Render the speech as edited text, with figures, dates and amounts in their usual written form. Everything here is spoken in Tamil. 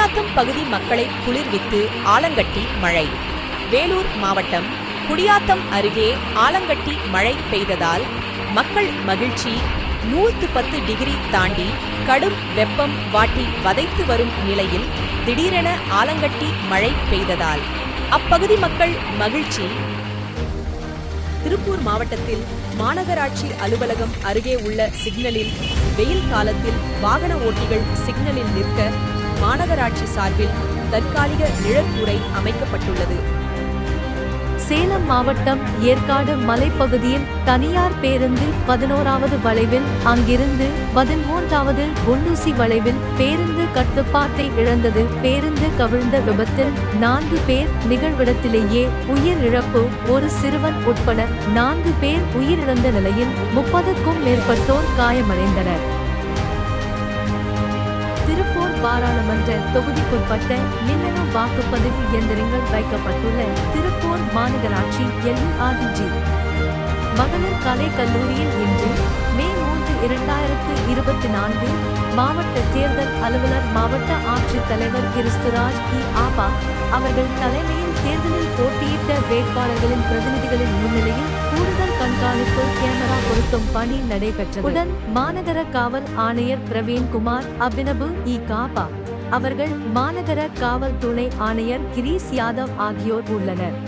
குடியாத்தம் பகுதி மக்களை குளிர்வித்து ஆலங்கட்டி மழை. வேலூர் மாவட்டம் குடியாத்தம் அருகே ஆலங்கட்டி மழை பெய்ததால் மக்கள் மகிழ்ச்சி. 110 டிகிரி தாண்டி கடும் வெப்பம் வாட்டி வதைத்து வரும் நிலையில் திடீரென ஆலங்கட்டி மழை பெய்ததால் அப்பகுதி மக்கள் மகிழ்ச்சி. திருப்பூர் மாவட்டத்தில் மாநகராட்சி அலுவலகம் அருகே உள்ள சிக்னலில் வெயில் காலத்தில் வாகன ஓட்டிகள் சிக்னலில் நிற்க மாநகராட்சி சார்பில் தற்காலிக நிழற்கூரை அமைக்கப்பட்டுள்ளது. சேலம் மாவட்டம் ஏற்காடு மலைப்பகுதியில் தனியார் பேருந்து 11வது வளைவில் அங்கிருந்து 13வது குண்டூசி வளைவில் பேருந்து கட்டுப்பாட்டை இழந்தது. பேருந்து கவிழ்ந்த விபத்தில் 4 பேர் நிகழ்விடத்திலேயே உயிரிழப்பு. ஒரு சிறுவன் உட்பட 4 பேர் உயிரிழந்த நிலையில் 30க்கும் மேற்பட்டோர் காயமடைந்தனர். திருப்பூர் பாராளுமன்ற தொகுதிக்குட்பட்ட மின்னணு வாக்குப்பதிவு இயந்திரங்கள் வைக்கப்பட்டுள்ள திருப்பூர் மாநகராட்சி LURG மகளிர் கலை கல்லூரியில் இன்று மே 3, 2024 மாவட்ட தேர்தல் அலுவலர் மாவட்ட ஆட்சித்தலைவர் கிறிஸ்துராஜ் ஆபா அவர்கள் தலைமையில் தேர்தலில் போட்டியிட்ட வேட்பாளர்களின் பிரதிநிதிகளின் முன்னிலையில் கூடுதல் கண்காணிப்பு கேமரா பொருத்தும் பணி நடைபெற்றது. உடன் மாநகர காவல் ஆணையர் பிரவீன்குமார் அபினபு காபா அவர்கள், மாநகர காவல் துணை ஆணையர் கிரீஸ் யாதவ் ஆகியோர் உள்ளனர்.